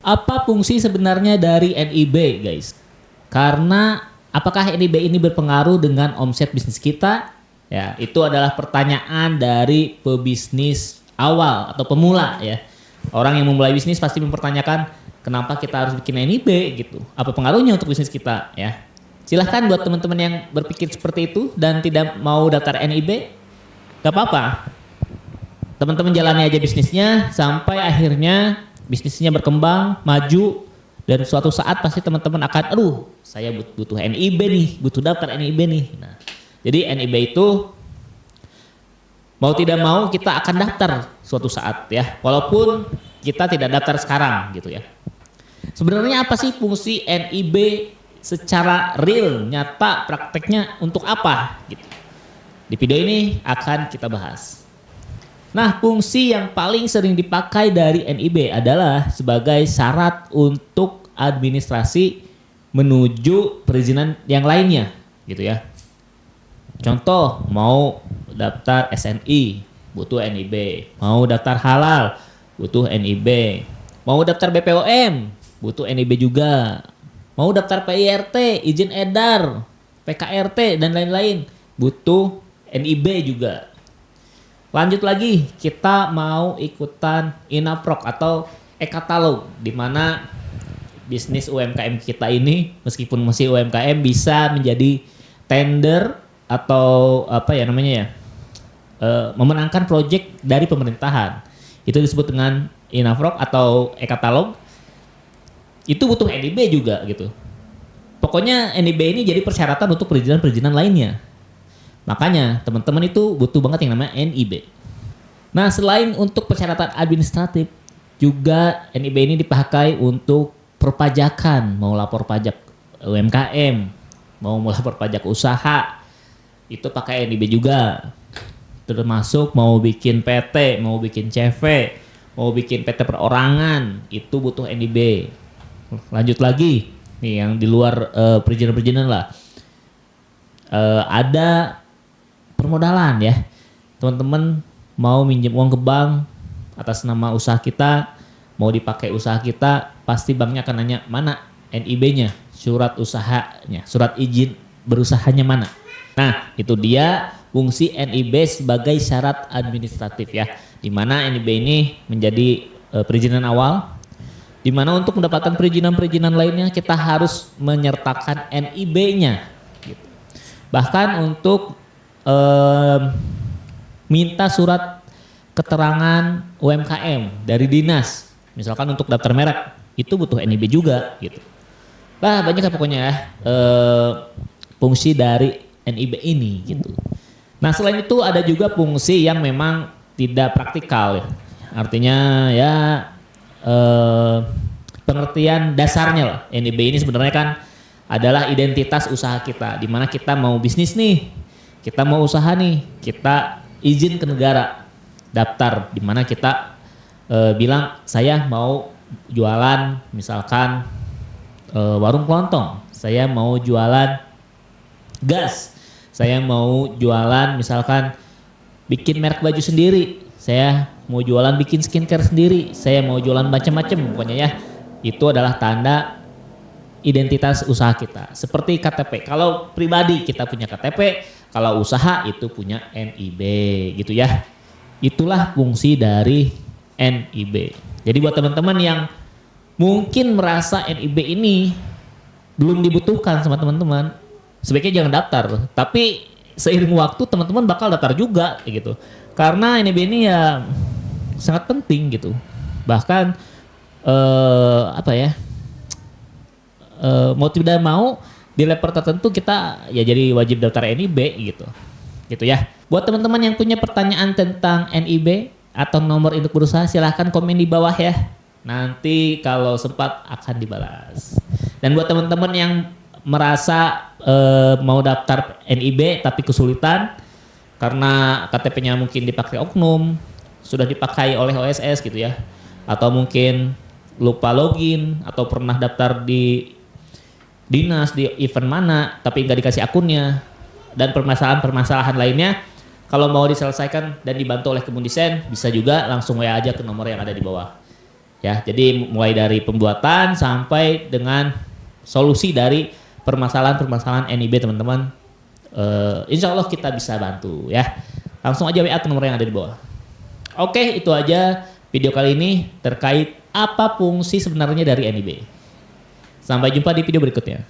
Apa fungsi sebenarnya dari NIB, guys? Karena apakah NIB ini berpengaruh dengan omset bisnis kita? Ya, itu adalah pertanyaan dari pebisnis awal atau pemula ya. Orang yang memulai bisnis pasti mempertanyakan kenapa kita harus bikin NIB gitu. Apa pengaruhnya untuk bisnis kita ya? Silahkan buat teman-teman yang berpikir seperti itu dan tidak mau daftar NIB, gak apa-apa. Teman-teman jalani aja bisnisnya sampai akhirnya bisnisnya berkembang, maju, dan suatu saat pasti teman-teman akan, aduh, saya butuh NIB nih, butuh daftar NIB nih. Nah, jadi NIB itu mau tidak mau kita akan daftar suatu saat ya, walaupun kita tidak daftar sekarang gitu ya. Sebenarnya apa sih fungsi NIB secara real, nyata, prakteknya untuk apa gitu. Di video ini akan kita bahas. Nah, fungsi yang paling sering dipakai dari NIB adalah sebagai syarat untuk administrasi menuju perizinan yang lainnya, gitu ya. Contoh, mau daftar SNI, butuh NIB. Mau daftar halal, butuh NIB. Mau daftar BPOM, butuh NIB juga. Mau daftar PIRT, izin edar, PKRT, dan lain-lain, butuh NIB juga. Lanjut lagi, kita mau ikutan Inaprok atau e-katalog, di mana bisnis UMKM kita ini meskipun masih UMKM bisa menjadi tender atau apa ya namanya ya, memenangkan proyek dari pemerintahan. Itu disebut dengan Inaprok atau e-katalog. Itu butuh NIB juga gitu. Pokoknya NIB ini jadi persyaratan untuk perizinan-perizinan lainnya. Makanya teman-teman itu butuh banget yang namanya NIB. Nah, selain untuk persyaratan administratif, juga NIB ini dipakai untuk perpajakan, mau lapor pajak UMKM, mau lapor pajak usaha, itu pakai NIB juga. Termasuk mau bikin PT, mau bikin CV, mau bikin PT perorangan, itu butuh NIB. Lanjut lagi, nih yang di luar perizinan-perizinan lah. Ada permodalan ya, teman-teman mau minjem uang ke bank atas nama usaha kita, mau dipakai usaha kita, pasti banknya akan nanya mana NIB-nya, surat usahanya, surat izin berusahanya mana. Nah, itu dia fungsi NIB sebagai syarat administratif ya, di mana NIB ini menjadi perizinan awal, di mana untuk mendapatkan perizinan-perizinan lainnya kita harus menyertakan NIB-nya. Gitu. Bahkan untuk minta surat keterangan UMKM dari dinas, misalkan untuk daftar merek, itu butuh NIB juga gitu. Bah, banyak lah pokoknya ya fungsi dari NIB ini gitu. Nah, selain itu ada juga fungsi yang memang tidak praktikal ya. Artinya ya pengertian dasarnya lah. NIB ini sebenarnya kan adalah identitas usaha kita, di mana kita mau bisnis nih. Kita mau usaha nih, kita izin ke negara, daftar, di mana kita bilang saya mau jualan misalkan warung kelontong, saya mau jualan gas, saya mau jualan misalkan bikin merek baju sendiri, saya mau jualan bikin skincare sendiri, saya mau jualan macam-macam pokoknya ya. Itu adalah tanda identitas usaha kita. Seperti KTP, kalau pribadi kita punya KTP, kalau usaha itu punya NIB gitu ya. Itulah fungsi dari NIB. Jadi buat teman-teman yang mungkin merasa NIB ini belum dibutuhkan sama teman-teman, sebaiknya jangan daftar. Tapi seiring waktu teman-teman bakal daftar juga gitu. Karena NIB ini ya sangat penting gitu. Bahkan apa ya? Mau tidak mau di level tertentu kita ya jadi wajib daftar NIB gitu. Gitu ya. Buat teman-teman yang punya pertanyaan tentang NIB atau nomor induk berusaha, silahkan komen di bawah ya. Nanti kalau sempat akan dibalas. Dan buat teman-teman yang merasa mau daftar NIB tapi kesulitan karena KTP-nya mungkin dipakai oknum, sudah dipakai oleh OSS gitu ya. Atau mungkin lupa login atau pernah daftar di dinas di event mana tapi nggak dikasih akunnya, dan permasalahan-permasalahan lainnya, kalau mau diselesaikan dan dibantu oleh Kebun Desain, bisa juga langsung WA aja ke nomor yang ada di bawah. Ya, jadi mulai dari pembuatan sampai dengan solusi dari permasalahan-permasalahan NIB teman-teman. Insya Allah kita bisa bantu ya. Langsung aja WA ke nomor yang ada di bawah. Oke, itu aja video kali ini terkait apa fungsi sebenarnya dari NIB. Sampai jumpa di video berikutnya.